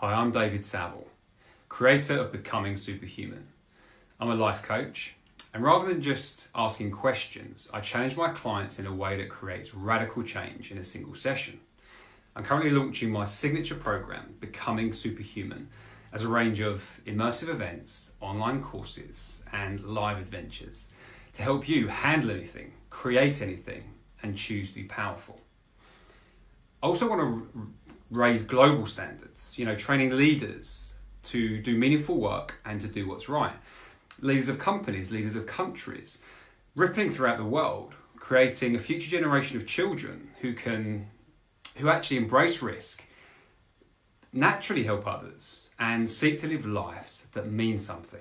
Hi, I'm David Saville, creator of Becoming Superhuman. I'm a life coach, and rather than just asking questions, I challenge my clients in a way that creates radical change in a single session. I'm currently launching my signature program, Becoming Superhuman, as a range of immersive events, online courses, and live adventures to help you handle anything, create anything, and choose to be powerful. I also want to raise global standards, training leaders to do meaningful work and to do what's right. Leaders of companies, leaders of countries, rippling throughout the world, creating a future generation of children who actually embrace risk, naturally help others, and seek to live lives that mean something.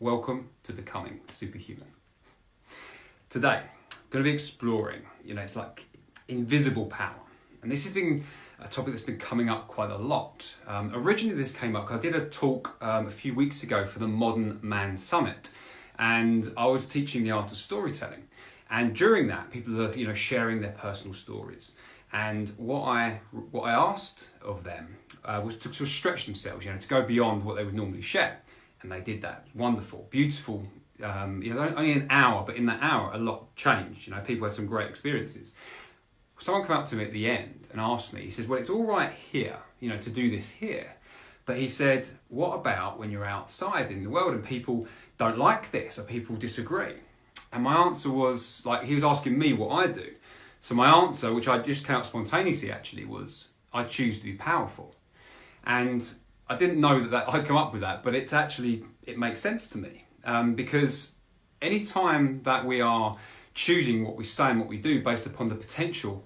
Welcome to Becoming Superhuman. Today, I'm going to be exploring, it's like invisible power. And this has been a topic that's been coming up quite a lot. Originally this came up because I did a talk a few weeks ago for the Modern Man Summit, and I was teaching the art of storytelling. And during that, people are sharing their personal stories. And what I asked of them was to sort of stretch themselves, to go beyond what they would normally share. And they did that. Wonderful, beautiful. Only an hour, but in that hour, a lot changed. People had some great experiences. Someone came up to me at the end and asked me, he says, well, it's all right here, to do this here. But he said, what about when you're outside in the world and people don't like this or people disagree? And my answer was, he was asking me what I do. So my answer, which I just came out spontaneously actually, was, I choose to be powerful. And I didn't know that I'd come up with that, but it makes sense to me. Because any time that we are choosing what we say and what we do based upon the potential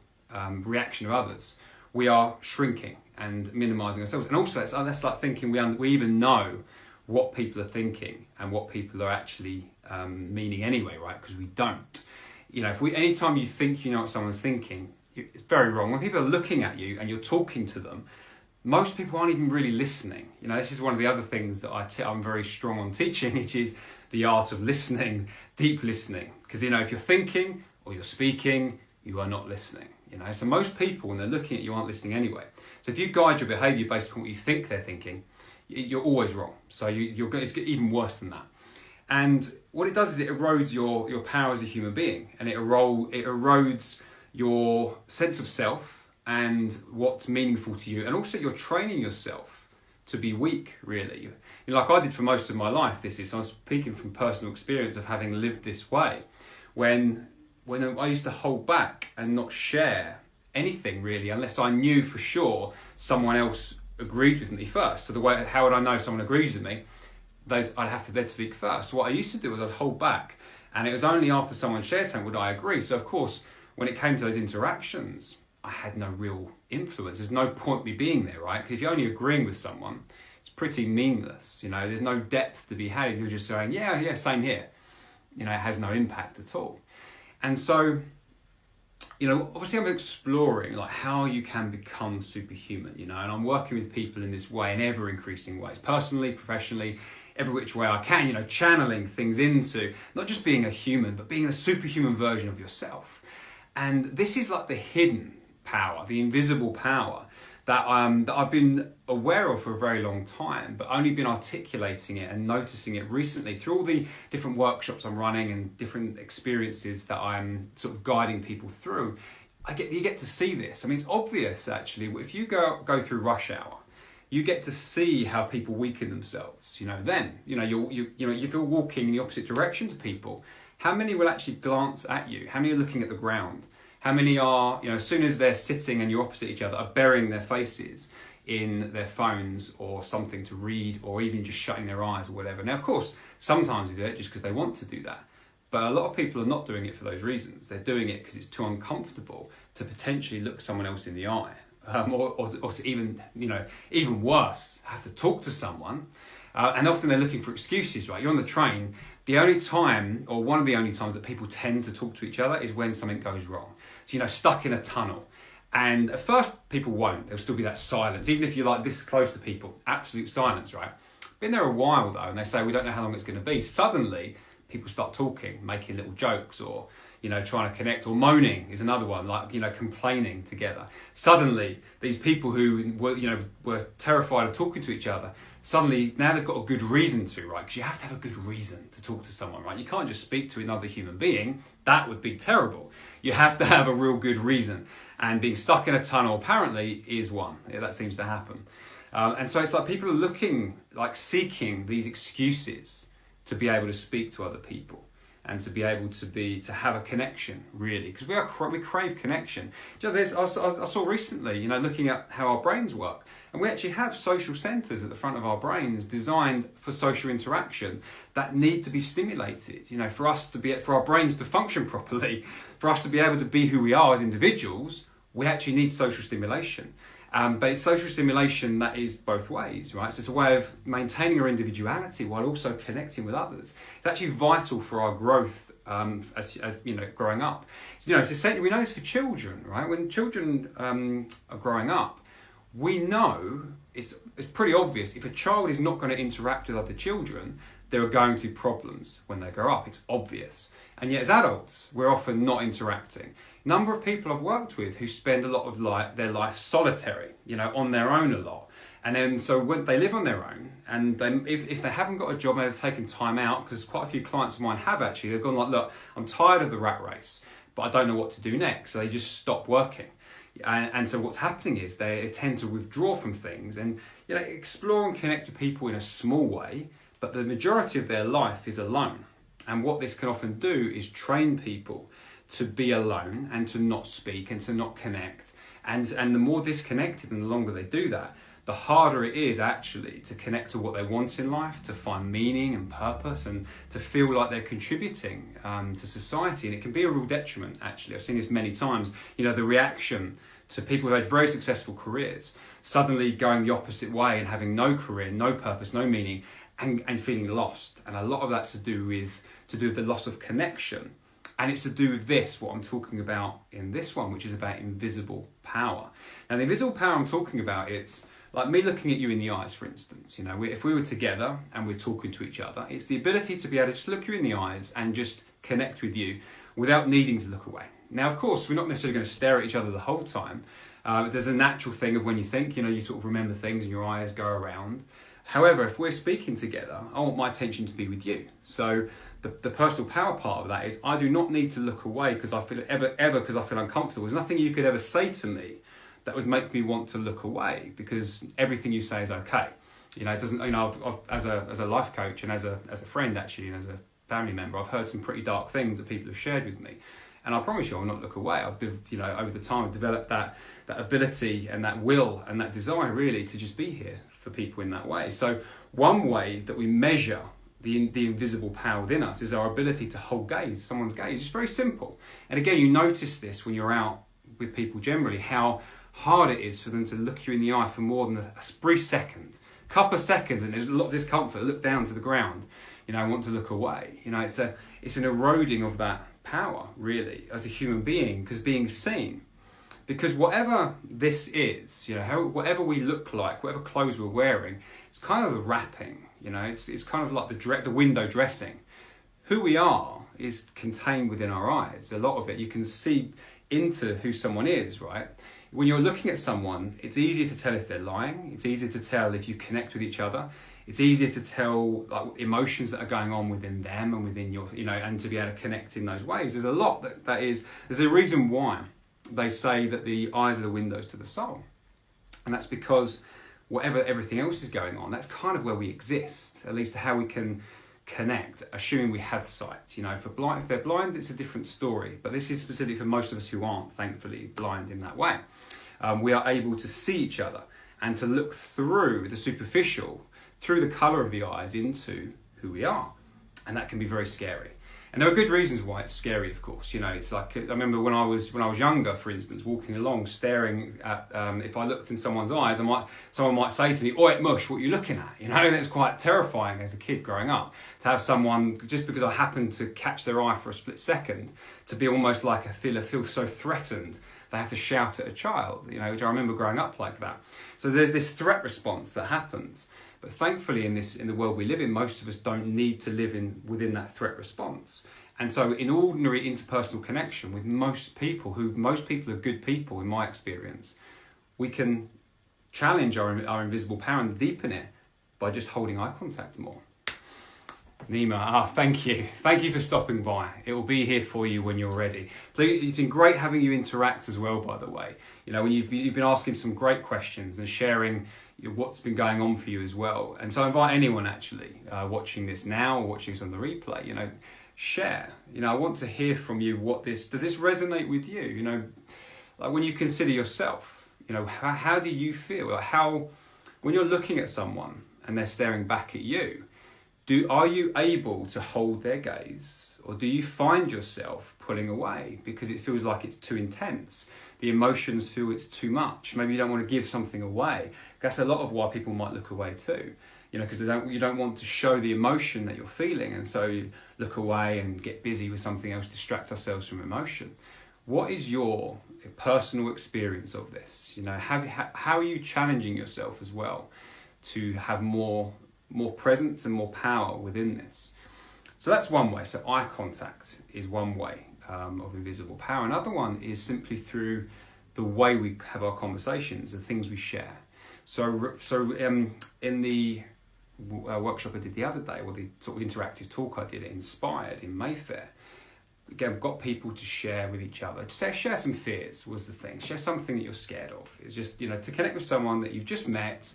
reaction of others, we are shrinking and minimizing ourselves. And also that's like thinking we even know what people are thinking and what people are actually meaning anyway, right? Because we don't. Anytime you think you know what someone's thinking, it's very wrong. When people are looking at you and you're talking to them, most people aren't even really listening. This is one of the other things that I'm very strong on teaching, which is the art of listening, deep listening. Because, if you're thinking or you're speaking, you are not listening. So most people, when they're looking at you, aren't listening anyway. So if you guide your behaviour based on what you think they're thinking, you're always wrong. So it's even worse than that. And what it does is it erodes your power as a human being, and it erodes your sense of self and what's meaningful to you. And also you're training yourself to be weak, really. Like I did for most of my life, I'm speaking from personal experience of having lived this way. When I used to hold back and not share anything really, unless I knew for sure someone else agreed with me first. So how would I know if someone agrees with me? I'd have to speak first. So what I used to do was I'd hold back, and it was only after someone shared something would I agree. So of course, when it came to those interactions, I had no real influence. There's no point me being there, right? Because if you're only agreeing with someone, it's pretty meaningless. There's no depth to be had if you're just saying, yeah, same here. It has no impact at all. And so, obviously I'm exploring how you can become superhuman, and I'm working with people in this way in ever increasing ways, personally, professionally, every which way I can, channeling things into not just being a human, but being a superhuman version of yourself. And this is like the hidden power, the invisible power that I've been aware of for a very long time, but only been articulating it and noticing it recently through all the different workshops I'm running and different experiences that I'm sort of guiding people through. You get to see this. It's obvious actually. If you go through rush hour, you get to see how people weaken themselves. Then if you're walking in the opposite direction to people, how many will actually glance at you? How many are looking at the ground? How many are, as soon as they're sitting and you're opposite each other, are burying their faces in their phones or something to read, or even just shutting their eyes or whatever. Now, of course, sometimes they do it just because they want to do that. But a lot of people are not doing it for those reasons. They're doing it because it's too uncomfortable to potentially look someone else in the eye. Or to even worse, have to talk to someone. And often they're looking for excuses, right? You're on the train. The only time, or one of the only times that people tend to talk to each other is when something goes wrong. So, stuck in a tunnel. And at first, people won't. There'll still be that silence. Even if you're this close to people, absolute silence, right? Been there a while, though, and they say, we don't know how long it's going to be. Suddenly, people start talking, making little jokes, or, trying to connect, or moaning is another one, like, complaining together. Suddenly, these people who were terrified of talking to each other, suddenly now they've got a good reason to, right? Because you have to have a good reason to talk to someone, right? You can't just speak to another human being. That would be terrible. You have to have a real good reason. And being stuck in a tunnel apparently is one. Yeah, that seems to happen. And so it's like people are seeking these excuses to be able to speak to other people and to be able to have a connection, really, because we crave connection. I saw recently, looking at how our brains work, and we actually have social centres at the front of our brains designed for social interaction that need to be stimulated. For our brains to function properly, for us to be able to be who we are as individuals, we actually need social stimulation. But it's social stimulation that is both ways, right? So it's a way of maintaining our individuality while also connecting with others. It's actually vital for our growth as growing up. It's essential. We know this for children, right? When children are growing up, we know it's pretty obvious if a child is not going to interact with other children, there are going to be problems when they grow up. It's obvious. And yet as adults, we're often not interacting. Number of people I've worked with who spend a lot of their life solitary, on their own a lot. And then so when they live on their own, and if they haven't got a job, maybe they've taken time out, because quite a few clients of mine have actually, they've gone like, look, I'm tired of the rat race, but I don't know what to do next. So they just stop working. And so what's happening is they tend to withdraw from things and explore and connect with people in a small way, but the majority of their life is alone. And what this can often do is train people to be alone and to not speak and to not connect. And the more disconnected and the longer they do that, the harder it is actually to connect to what they want in life, to find meaning and purpose and to feel like they're contributing to society. And it can be a real detriment, actually. I've seen this many times, the reaction to people who had very successful careers, suddenly going the opposite way and having no career, no purpose, no meaning, and feeling lost. And a lot of that's to do with the loss of connection. And it's to do with this, what I'm talking about in this one, which is about invisible power. Now, the invisible power I'm talking about, it's like me looking at you in the eyes, for instance. If we were together and we're talking to each other, it's the ability to be able to just look you in the eyes and just connect with you without needing to look away. Now, of course, we're not necessarily going to stare at each other the whole time. There's a natural thing of when you think, you sort of remember things and your eyes go around. However, if we're speaking together, I want my attention to be with you. So the personal power part of that is I do not need to look away because I feel because I feel uncomfortable. There's nothing you could ever say to me that would make me want to look away because everything you say is okay. It doesn't. I've as a life coach and as a friend actually and as a family member, I've heard some pretty dark things that people have shared with me, and I promise you, I'll not look away. Over the time, I've developed that ability and that will and that desire really to just be here for people in that way. So one way that we measure the invisible power within us is our ability to hold someone's gaze. It's very simple. And again, you notice this when you're out with people generally, how hard it is for them to look you in the eye for more than a brief second, couple of seconds, and there's a lot of discomfort, look down to the ground, want to look away. It's an eroding of that power, really, as a human being, because being seen. Because whatever this is, whatever we look like, whatever clothes we're wearing, it's kind of the wrapping, it's kind of like the window dressing. Who we are is contained within our eyes. A lot of it, you can see into who someone is, right? When you're looking at someone, it's easier to tell if they're lying. It's easier to tell if you connect with each other. It's easier to tell emotions that are going on within them and within your, and to be able to connect in those ways. There's a lot there's a reason why they say that the eyes are the windows to the soul. And that's because whatever everything else is going on, that's kind of where we exist, at least how we can connect, assuming we have sight. If they're blind, it's a different story. But this is specifically for most of us who aren't, thankfully, blind in that way. We are able to see each other and to look through the superficial, through the colour of the eyes, into who we are. And that can be very scary. And there are good reasons why it's scary, of course. It's like, I remember when I was younger, for instance, walking along, staring at, if I looked in someone's eyes, someone might say to me, "Oi, mush, what are you looking at?" And it's quite terrifying as a kid growing up to have someone, just because I happened to catch their eye for a split second, to be almost like feel so threatened they have to shout at a child, which I remember growing up like that. So there's this threat response that happens. But thankfully, in the world we live in, most of us don't need to live within that threat response. And so in ordinary interpersonal connection with most people are good people in my experience, we can challenge our invisible power and deepen it by just holding eye contact more. Nima, thank you. Thank you for stopping by. It will be here for you when you're ready. It's been great having you interact as well, by the way. When you've been asking some great questions and sharing what's been going on for you as well. And so I invite anyone actually watching this now or watching this on the replay, share. I want to hear from you does this resonate with you? Like when you consider yourself, how do you feel? Like when you're looking at someone and they're staring back at you, are you able to hold their gaze, or do you find yourself pulling away because it feels like it's too intense? The emotions feel it's too much. Maybe you don't want to give something away. That's a lot of why people might look away too. Because you don't want to show the emotion that you're feeling, and so you look away and get busy with something else, distract ourselves from emotion. What is your personal experience of this? How are you challenging yourself as well to have more presence and more power within this? So that's one way. So eye contact is one way of invisible power. Another one is simply through the way we have our conversations, the things we share. So in the workshop I did the other day, or the sort of interactive talk I did at Inspired in Mayfair, again, I've got people to share with each other. Share some fears was the thing. Share something that you're scared of. It's just, to connect with someone that you've just met,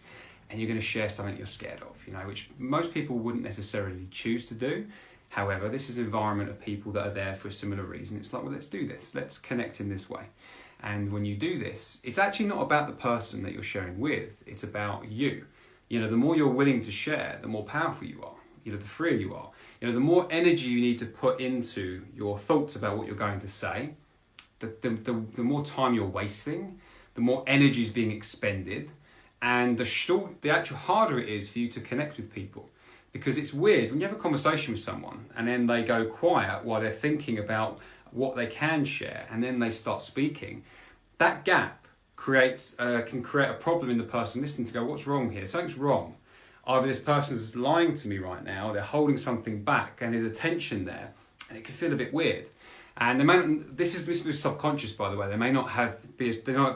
and you're going to share something you're scared of, which most people wouldn't necessarily choose to do. However, this is an environment of people that are there for a similar reason. It's like, well, let's do this. Let's connect in this way. And when you do this, it's actually not about the person that you're sharing with. It's about you. The more you're willing to share, the more powerful you are. The freer you are. The more energy you need to put into your thoughts about what you're going to say, the more time you're wasting, the more energy is being expended, and the actual harder it is for you to connect with people. Because it's weird when you have a conversation with someone and then they go quiet while they're thinking about what they can share, and then they start speaking. That gap can create a problem in the person listening to go, what's wrong here? Something's wrong. Either this person's lying to me right now, they're holding something back, and there's a tension there, and it can feel a bit weird. And this is subconscious, by the way. They may not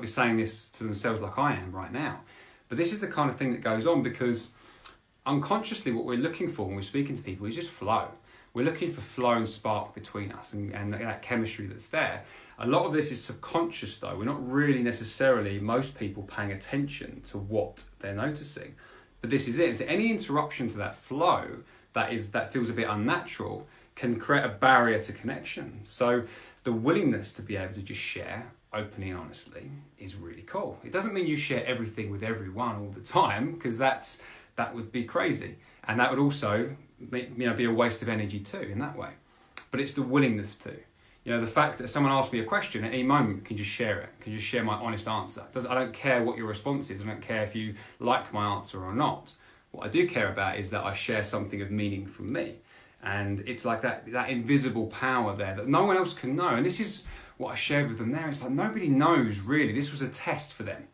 be saying this to themselves like I am right now, but this is the kind of thing that goes on because unconsciously what we're looking for when we're speaking to people is just flow. We're looking for flow and spark between us and that chemistry that's there. A lot of this is subconscious though. We're not really necessarily, most people, paying attention to what they're noticing. But this is it. So any interruption to that flow that feels a bit unnatural can create a barrier to connection. So the willingness to be able to just share openly and honestly is really cool. It doesn't mean you share everything with everyone all the time, because that would be crazy. And that would also be a waste of energy too in that way. But it's the willingness to. The fact that someone asks me a question at any moment, can just share it, can just share my honest answer. I don't care what your response is, I don't care if you like my answer or not. What I do care about is that I share something of meaning from me. And it's like that invisible power there that no one else can know. And this is what I shared with them there. It's like nobody knows really. This was a test for them.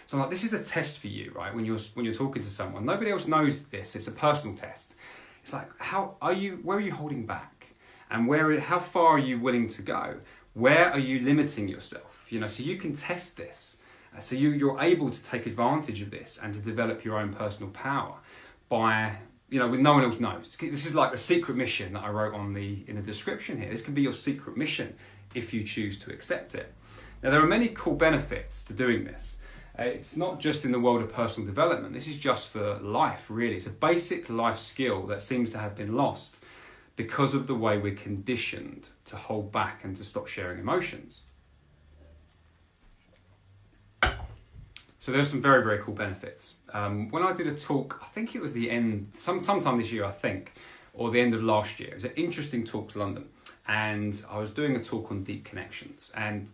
So I'm like, this is a test for you, right? When you're talking to someone, nobody else knows this. It's a personal test. It's like, where are you holding back? And how far are you willing to go? Where are you limiting yourself? So you can test this. So you're able to take advantage of this and to develop your own personal power by, with no one else knows. This is like the secret mission that I wrote in the description here. This can be your secret mission if you choose to accept it. Now, there are many cool benefits to doing this. It's not just in the world of personal development. This is just for life, really. It's a basic life skill that seems to have been lost because of the way we're conditioned to hold back and to stop sharing emotions. So there's some very, very cool benefits. When I did a talk, I think it was sometime this year, I think, or the end of last year. It was an interesting talk to London. And I was doing a talk on deep connections. And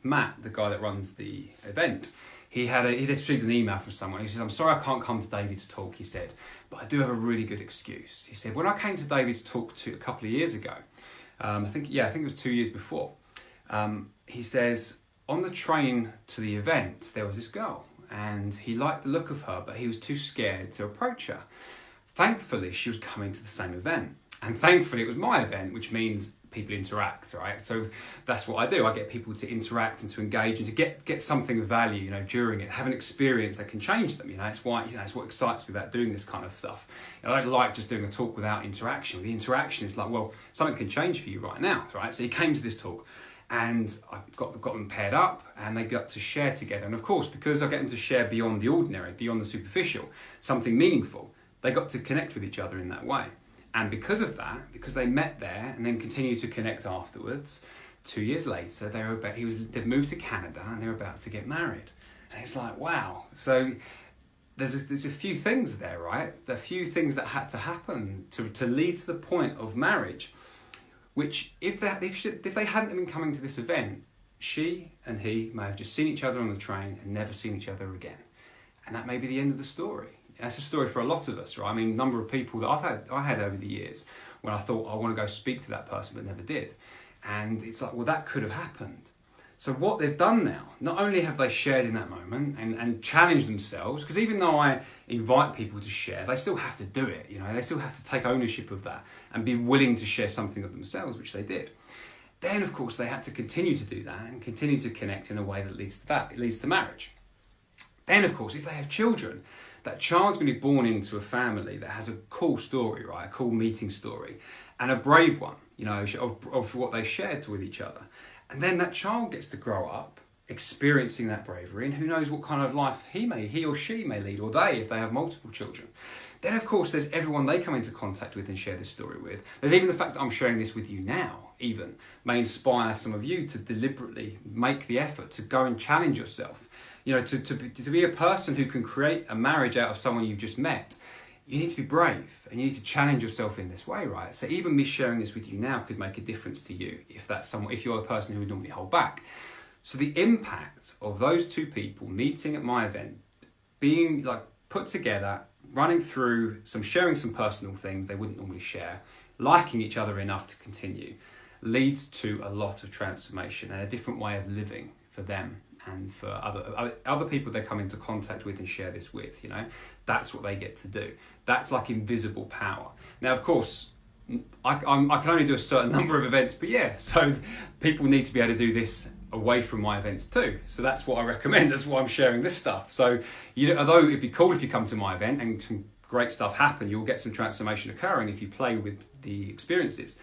Matt, the guy that runs the event, he'd received an email from someone. He said, I'm sorry I can't come to David's talk, he said, but I do have a really good excuse. He said, when I came to David's talk a couple of years ago, I think it was 2 years before, he says, on the train to the event, there was this girl, and he liked the look of her, but he was too scared to approach her. Thankfully, she was coming to the same event. And thankfully, it was my event, which means people interact, right? So that's what I do. I get people to interact and to engage and to get something of value, you know, during it, have an experience that can change them. You know, it's why, you know, it's what excites me about doing this kind of stuff. And I don't like just doing a talk without interaction. The interaction is like, well, something can change for you right now, right? So you came to this talk, and I got them paired up, and they got to share together. And of course, because I get them to share beyond the ordinary, beyond the superficial, something meaningful, they got to connect with each other in that way. And because of that, because they met there and then continued to connect afterwards, 2 years later, they'd moved to Canada and they were about to get married. And it's like, wow. So there's a few things there, right? There are a few things that had to happen to lead to the point of marriage, which if they hadn't been coming to this event, she and he may have just seen each other on the train and never seen each other again. And that may be the end of the story. That's a story for a lot of us, right? I mean, a number of people that I had over the years when I thought I want to go speak to that person but never did. And it's like, well, that could have happened. So what they've done now, not only have they shared in that moment and challenged themselves, because even though I invite people to share, they still have to do it, you know, they still have to take ownership of that and be willing to share something of themselves, which they did. Then, of course, they had to continue to do that and continue to connect in a way that leads to that. It leads to marriage. Then, of course, if they have children, that child's going to be born into a family that has a cool story, right? A cool meeting story and a brave one, you know, of what they shared with each other. And then that child gets to grow up experiencing that bravery, and who knows what kind of life he or she may lead, or they, if they have multiple children. Then, of course, there's everyone they come into contact with and share this story with. There's even the fact that I'm sharing this with you now, even, may inspire some of you to deliberately make the effort to go and challenge yourself. You know, to be a person who can create a marriage out of someone you've just met, you need to be brave and you need to challenge yourself in this way, right? So even me sharing this with you now could make a difference to you if you're a person who would normally hold back. So the impact of those two people meeting at my event, being like put together, running through sharing some personal things they wouldn't normally share, liking each other enough to continue, leads to a lot of transformation and a different way of living for them and for other people they come into contact with and share this with, you know. That's what they get to do. That's like invisible power. Now, of course, I can only do a certain number of events per year, so people need to be able to do this away from my events too. So that's what I recommend. That's why I'm sharing this stuff. So, although it'd be cool if you come to my event and some great stuff happen, you'll get some transformation occurring if you play with the experiences.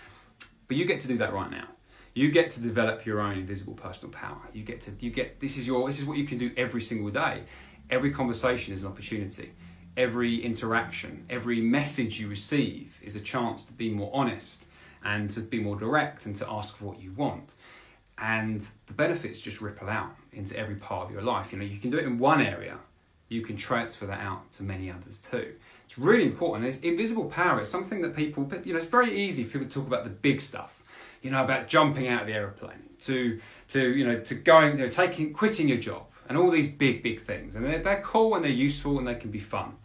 But you get to do that right now. You get to develop your own invisible personal power. This is what you can do every single day. Every conversation is an opportunity. Every interaction, every message you receive is a chance to be more honest and to be more direct and to ask for what you want. And the benefits just ripple out into every part of your life. You know, you can do it in one area, you can transfer that out to many others too. It's really important. It's invisible power. It's something that people, it's very easy for people to talk about the big stuff. You know, about jumping out of the aeroplane, to going, quitting your job, and all these big things. And they're cool and they're useful and they can be fun.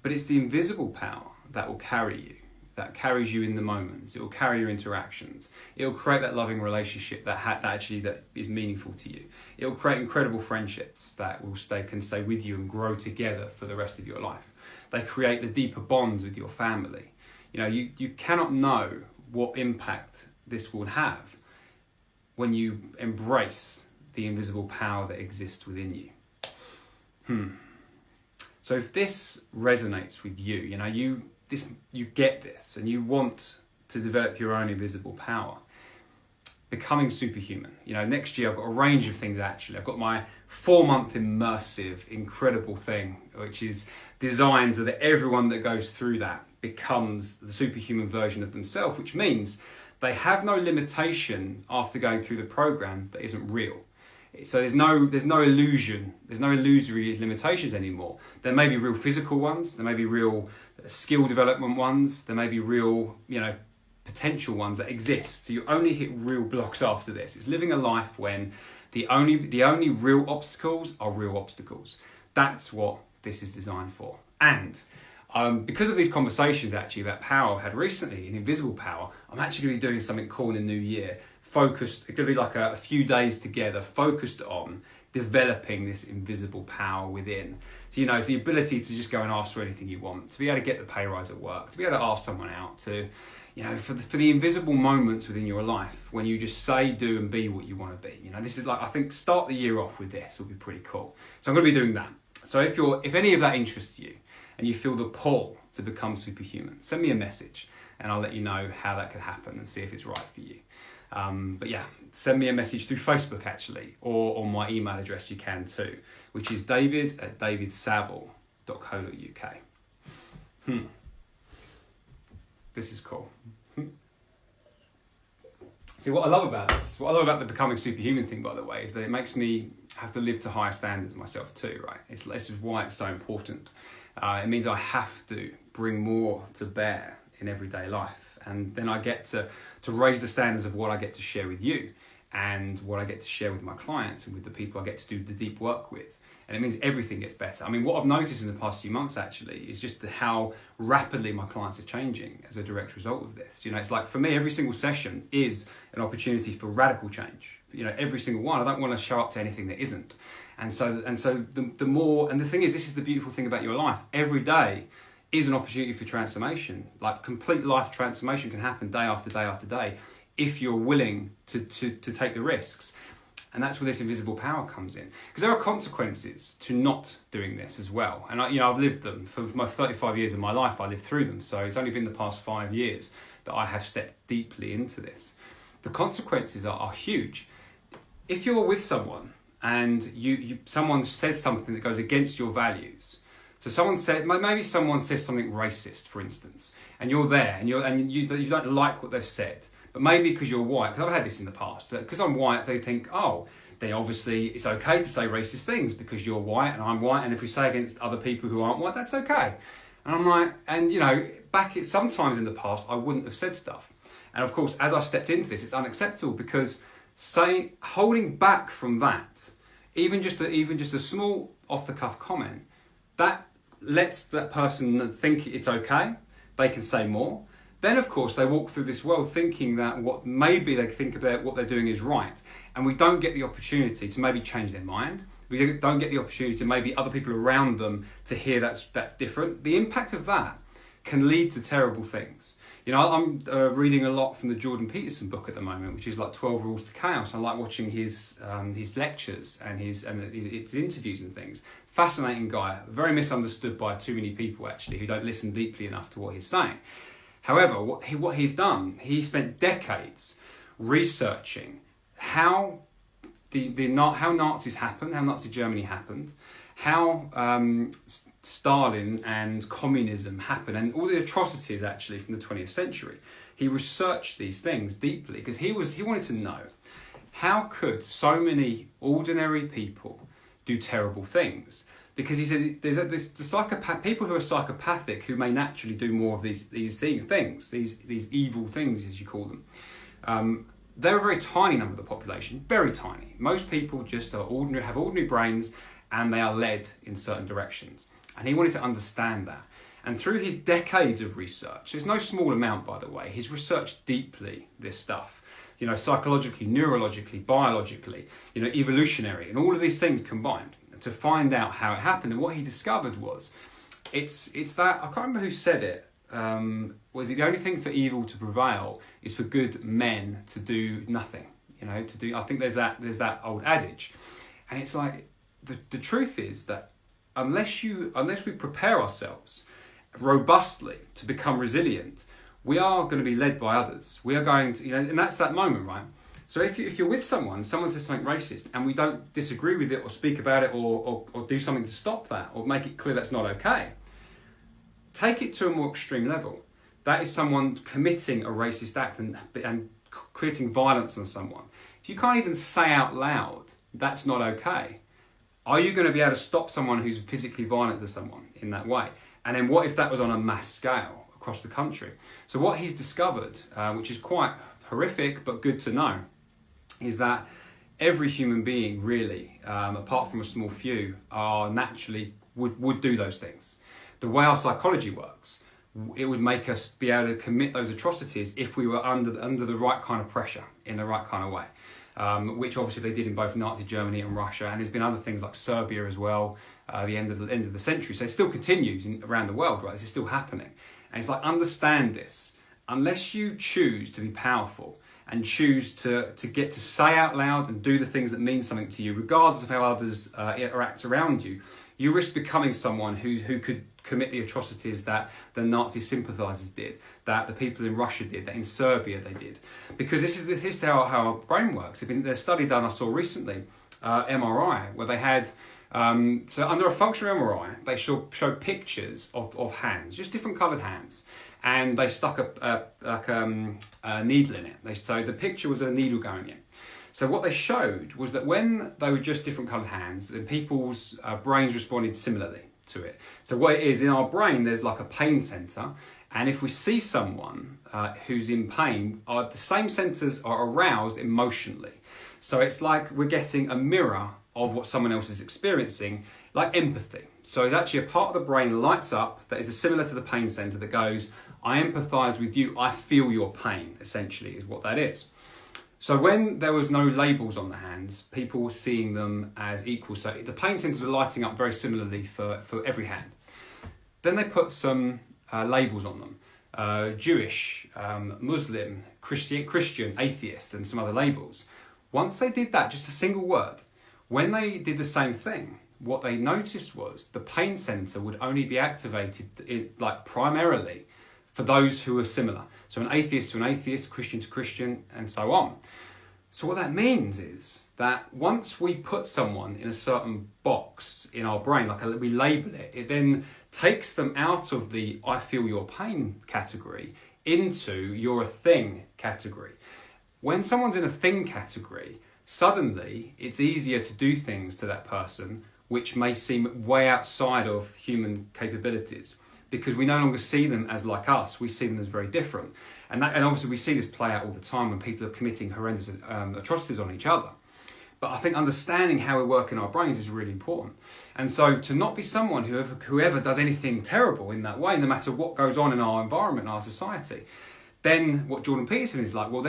But it's the invisible power that will carry you, that carries you in the moments. It will carry your interactions. It will create that loving relationship that is meaningful to you. It will create incredible friendships that can stay with you and grow together for the rest of your life. They create the deeper bonds with your family. You know, you cannot know what impact this will have when you embrace the invisible power that exists within you. So if this resonates with you, you get this and you want to develop your own invisible power, becoming superhuman. You know, next year I've got a range of things actually. I've got my 4-month immersive, incredible thing, which is designed so that everyone that goes through that becomes the superhuman version of themselves, which means they have no limitation after going through the program that isn't real. So there's no illusion, there's no illusory limitations anymore. There may be real physical ones, there may be real skill development ones, there may be real, potential ones that exist. So you only hit real blocks after this. It's living a life when the only real obstacles are real obstacles. That's what this is designed for. And because of these conversations actually about power I've had recently, in invisible power, I'm actually going to be doing something cool in the new year, focused, it's going to be like a few days together, focused on developing this invisible power within. So, it's the ability to just go and ask for anything you want, to be able to get the pay rise at work, to be able to ask someone out, to, for the invisible moments within your life when you just say, do, and be what you want to be. This is like, I think, start the year off with this will be pretty cool. So I'm going to be doing that. So if any of that interests you and you feel the pull to become superhuman, send me a message and I'll let you know how that could happen and see if it's right for you. But yeah, send me a message through Facebook actually, or on my email address you can too, which is david@davidsaville.co.uk. This is cool. See, what I love about the becoming superhuman thing, by the way, is that it makes me have to live to higher standards myself too, right? This is why it's so important. It means I have to bring more to bear in everyday life. And then I get to raise the standards of what I get to share with you and what I get to share with my clients and with the people I get to do the deep work with. And it means everything gets better. I mean, what I've noticed in the past few months actually is just how rapidly my clients are changing as a direct result of this. It's like, for me, every single session is an opportunity for radical change. Every single one. I don't want to show up to anything that isn't. And so the more, and the thing is, this is the beautiful thing about your life. Every day is an opportunity for transformation. Like, complete life transformation can happen day after day after day if you're willing to take the risks. And that's where this invisible power comes in. Because there are consequences to not doing this as well. And I've lived them. For my 35 years of my life, I lived through them. So it's only been the past 5 years that I have stepped deeply into this. The consequences are huge. If you're with someone and someone says something that goes against your values, so maybe someone says something racist, for instance, and you're there and you don't like what they've said, but maybe because you're white, because I've had this in the past, because I'm white, they think, then obviously it's okay to say racist things because you're white and I'm white, and if we say against other people who aren't white, that's okay. And I'm like, sometimes in the past, I wouldn't have said stuff. And of course, as I stepped into this, it's unacceptable because holding back from that, even just a small off-the-cuff comment, that lets that person think it's okay. They can say more. Then, of course, they walk through this world thinking that what maybe they think about what they're doing is right. And we don't get the opportunity to maybe change their mind. We don't get the opportunity to maybe other people around them to hear that's different. The impact of that can lead to terrible things. I'm reading a lot from the Jordan Peterson book at the moment, which is like 12 Rules to Chaos. I like watching his lectures and his interviews and things. Fascinating guy, very misunderstood by too many people actually, who don't listen deeply enough to what he's saying. However, what he's done, he spent decades researching how how Nazis happened, how Nazi Germany happened, how Stalin and communism happened, and all the atrocities actually from the 20th century. He researched these things deeply because he wanted to know, how could so many ordinary people do terrible things? Because he said there's the people who are psychopathic who may naturally do more of these things, these evil things as you call them. They're a very tiny number of the population, very tiny. Most people just have ordinary brains, and they are led in certain directions. And he wanted to understand that. And through his decades of research, it's no small amount, by the way, he's researched deeply this stuff. Psychologically, neurologically, biologically, evolutionary, and all of these things combined to find out how it happened. And what he discovered was, it's that, I can't remember who said it, was it the only thing for evil to prevail is for good men to do nothing, I think there's that old adage. And it's like, the truth is that unless we prepare ourselves robustly to become resilient, we are going to be led by others. We are going to, and that's that moment, right? So if you're with someone says something racist, and we don't disagree with it or speak about it or do something to stop that or make it clear that's not okay, take it to a more extreme level. That is someone committing a racist act and creating violence on someone. If you can't even say out loud, that's not okay, are you going to be able to stop someone who's physically violent to someone in that way? And then what if that was on a mass scale across the country? So what he's discovered, which is quite horrific but good to know, is that every human being really, apart from a small few, are naturally would do those things. The way our psychology works, it would make us be able to commit those atrocities if we were under the right kind of pressure, in the right kind of way. Which obviously they did in both Nazi Germany and Russia, and there's been other things like Serbia as well, the end of the century. So it still continues around the world, right? This is still happening. And it's like, understand this unless you choose to be powerful and choose to get to say out loud and do the things that mean something to you, regardless of how others interact around you, you risk becoming someone who could commit the atrocities that the Nazi sympathisers did, that the people in Russia did, that in Serbia they did. Because this is how our brain works. There's a study done I saw recently, MRI, where they had, so under a functional MRI, they showed pictures of hands, just different coloured hands, and they stuck a needle in it. So the picture was a needle going in. So what they showed was that when they were just different coloured hands, and people's brains responded similarly to it. So what it is, in our brain, there's like a pain centre, and if we see someone who's in pain, the same centres are aroused emotionally. So it's like we're getting a mirror of what someone else is experiencing, like empathy. So it's actually a part of the brain lights up that is similar to the pain centre that goes, I empathise with you, I feel your pain, essentially, is what that is. So when there was no labels on the hands, people were seeing them as equal. So the pain centres were lighting up very similarly for every hand. Then they put some labels on them. Jewish, Muslim, Christian, atheist, and some other labels. Once they did that, just a single word, when they did the same thing, what they noticed was the pain centre would only be activated primarily for those who are similar. So an atheist to an atheist, a Christian to Christian, and so on. So what that means is that once we put someone in a certain box in our brain, we label it, it then takes them out of the I feel your pain category into you're a thing category. When someone's in a thing category, suddenly it's easier to do things to that person which may seem way outside of human capabilities, because we no longer see them as like us, we see them as very different. And obviously we see this play out all the time when people are committing horrendous atrocities on each other. But I think understanding how we work in our brains is really important. And so to not be someone whoever does anything terrible in that way, no matter what goes on in our environment, in our society, then what Jordan Peterson is like, well,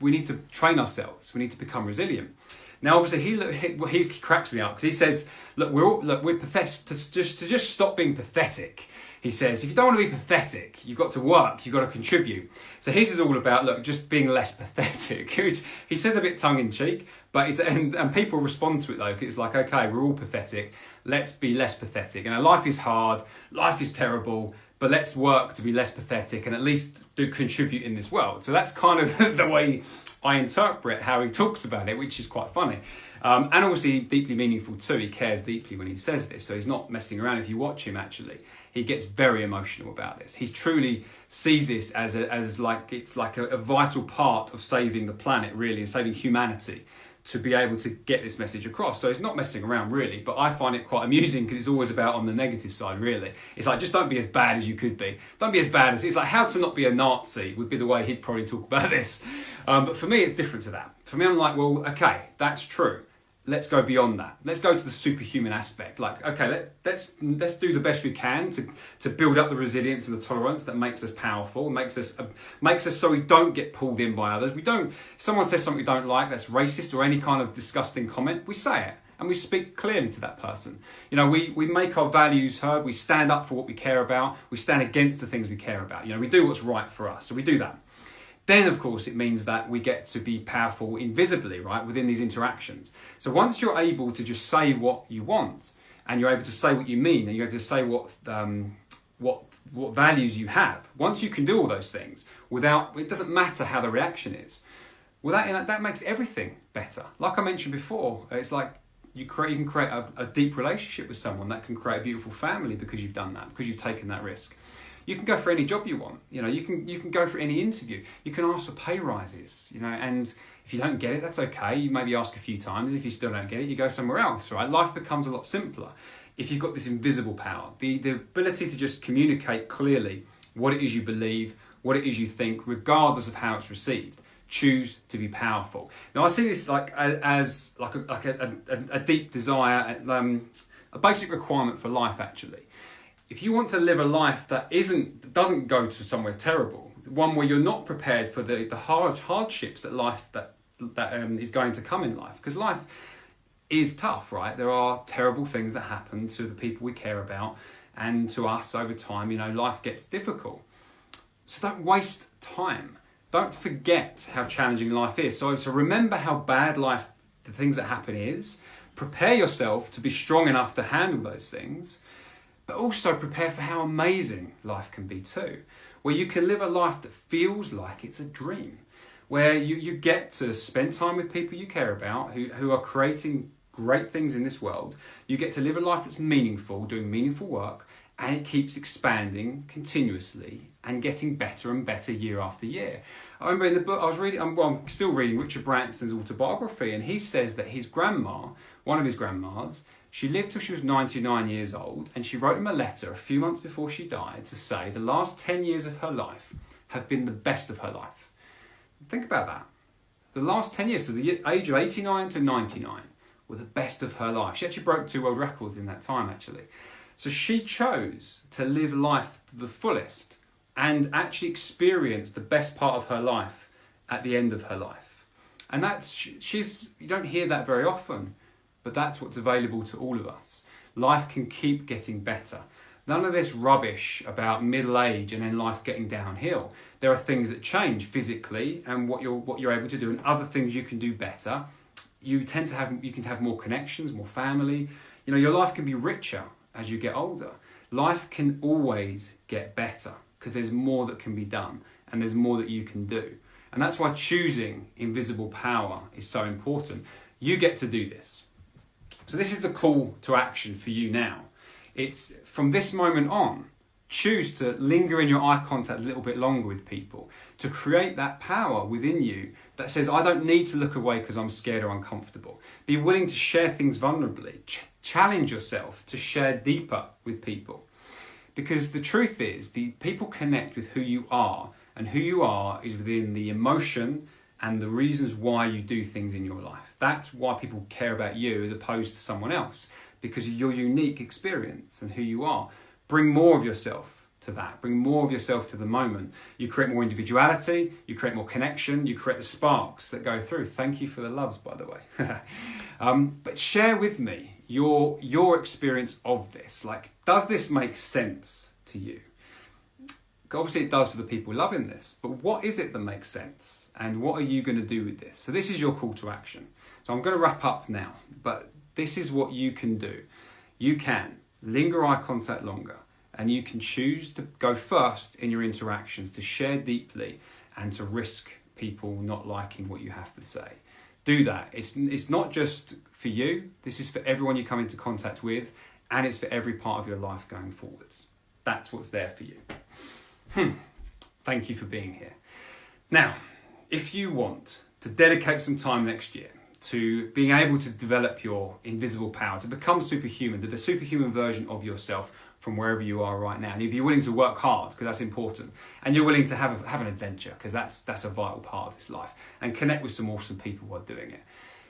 we need to train ourselves. We need to become resilient. Now, obviously, he cracks me up because he says, we're pathetic. To just stop being pathetic. He says, if you don't want to be pathetic, you've got to work, you've got to contribute. So his is all about, just being less pathetic, which he says a bit tongue-in-cheek, but and people respond to it, though, because it's like, okay, we're all pathetic, let's be less pathetic. And life is hard, life is terrible, but let's work to be less pathetic and at least do contribute in this world. So that's kind of the way I interpret how he talks about it, which is quite funny. And obviously deeply meaningful too. He cares deeply when he says this, so he's not messing around. If you watch him, actually, he gets very emotional about this. He truly sees this as it's like a vital part of saving the planet, really, and saving humanity, to be able to get this message across. So it's not messing around, really, but I find it quite amusing because it's always about on the negative side, really. It's like, just don't be as bad as you could be. Don't be as bad as... It's like, how to not be a Nazi would be the way he'd probably talk about this. But for me, it's different to that. For me, I'm like, well, okay, that's true. Let's go beyond that. Let's go to the superhuman aspect. Like, okay, let's do the best we can to build up the resilience and the tolerance that makes us powerful, makes us so we don't get pulled in by others. If someone says something we don't like, that's racist or any kind of disgusting comment, we say it and we speak clearly to that person. We make our values heard. We stand up for what we care about. We stand against the things we care about. We do what's right for us. So we do that. Then, of course, it means that we get to be powerful invisibly, right, within these interactions. So once you're able to just say what you want, and you're able to say what you mean, and you're able to say what values you have, once you can do all those things, it doesn't matter how the reaction is, well, that makes everything better. Like I mentioned before, it's like you can create a deep relationship with someone that can create a beautiful family because you've done that, because you've taken that risk. You can go for any job you want. You can go for any interview. You can ask for pay rises. And if you don't get it, that's okay. You maybe ask a few times, and if you still don't get it, you go somewhere else. Right? Life becomes a lot simpler if you've got this invisible power, the ability to just communicate clearly what it is you believe, what it is you think, regardless of how it's received. Choose to be powerful. Now, I see this as a deep desire, a basic requirement for life, actually. If you want to live a life that doesn't go to somewhere terrible, one where you're not prepared for the hardships that life that is going to come in life, because life is tough, right? There are terrible things that happen to the people we care about and to us over time. Life gets difficult. So don't waste time. Don't forget how challenging life is. So remember how bad life, the things that happen is. Prepare yourself to be strong enough to handle those things, but also prepare for how amazing life can be too. Where you can live a life that feels like it's a dream. Where you get to spend time with people you care about, who are creating great things in this world. You get to live a life that's meaningful, doing meaningful work, and it keeps expanding continuously and getting better and better year after year. I remember in the book I was reading, I'm still reading Richard Branson's autobiography, and he says that his grandma, one of his grandmas, she lived till she was 99 years old, and she wrote him a letter a few months before she died to say the last 10 years of her life have been the best of her life. Think about that. The last 10 years, so the age of 89 to 99, were the best of her life. She actually broke 2 world records in that time, actually. So she chose to live life to the fullest and actually experience the best part of her life at the end of her life. And you don't hear that very often, but that's what's available to all of us. Life can keep getting better. None of this rubbish about middle age and then life getting downhill. There are things that change physically and what you're able to do, and other things you can do better. You can have more connections, more family. Your life can be richer as you get older. Life can always get better because there's more that can be done and there's more that you can do. And that's why choosing invisible power is so important. You get to do this. So this is the call to action for you now. It's from this moment on, choose to linger in your eye contact a little bit longer with people, to create that power within you that says, I don't need to look away because I'm scared or uncomfortable. Be willing to share things vulnerably. Challenge yourself to share deeper with people. Because the truth is, the people connect with who you are, and who you are is within the emotion and the reasons why you do things in your life. That's why people care about you as opposed to someone else, because of your unique experience and who you are. Bring more of yourself to that. Bring more of yourself to the moment. You create more individuality, you create more connection, you create the sparks that go through. Thank you for the loves, by the way. But share with me your experience of this. Like, does this make sense to you? Obviously it does for the people loving this, but what is it that makes sense? And what are you going to do with this? So this is your call to action. So I'm going to wrap up now, but this is what you can do. You can linger eye contact longer, and you can choose to go first in your interactions, to share deeply and to risk people not liking what you have to say. Do that. It's not just for you. This is for everyone you come into contact with, and it's for every part of your life going forwards. That's what's there for you. Thank you for being here. Now, if you want to dedicate some time next year to being able to develop your invisible power, to become superhuman, to the superhuman version of yourself from wherever you are right now, and if you're willing to work hard, because that's important, and you're willing to have an adventure, because that's a vital part of this life, and connect with some awesome people while doing it,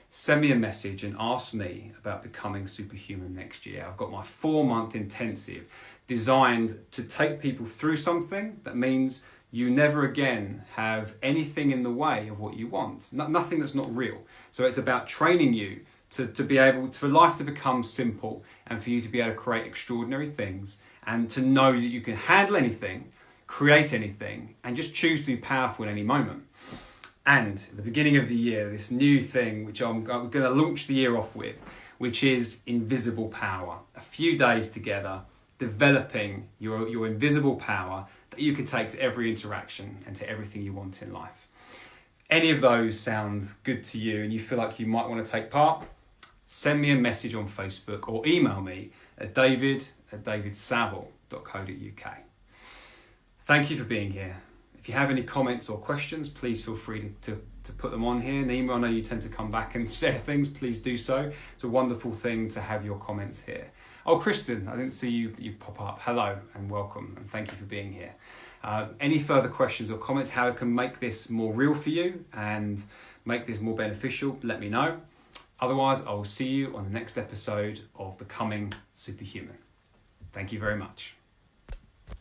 send me a message and ask me about becoming superhuman next year. I've got my 4-month intensive designed to take people through something that means you never again have anything in the way of what you want. Nothing that's not real. So it's about training you to be able, for life to become simple and for you to be able to create extraordinary things and to know that you can handle anything, create anything, and just choose to be powerful in any moment. And at the beginning of the year, this new thing, which I'm going to launch the year off with, which is invisible power. A few days together, developing your invisible power that you can take to every interaction and to everything you want in life. Any of those sound good to you and you feel like you might want to take part, send me a message on Facebook or email me at david@davidsaville.co.uk. Thank you for being here. If you have any comments or questions, please feel free to put them on here. In the email, I know you tend to come back and share things. Please do so. It's a wonderful thing to have your comments here. Oh, Kristen, I didn't see you pop up. Hello and welcome, and thank you for being here. Any further questions or comments, how I can make this more real for you and make this more beneficial, let me know. Otherwise, I will see you on the next episode of Becoming Superhuman. Thank you very much.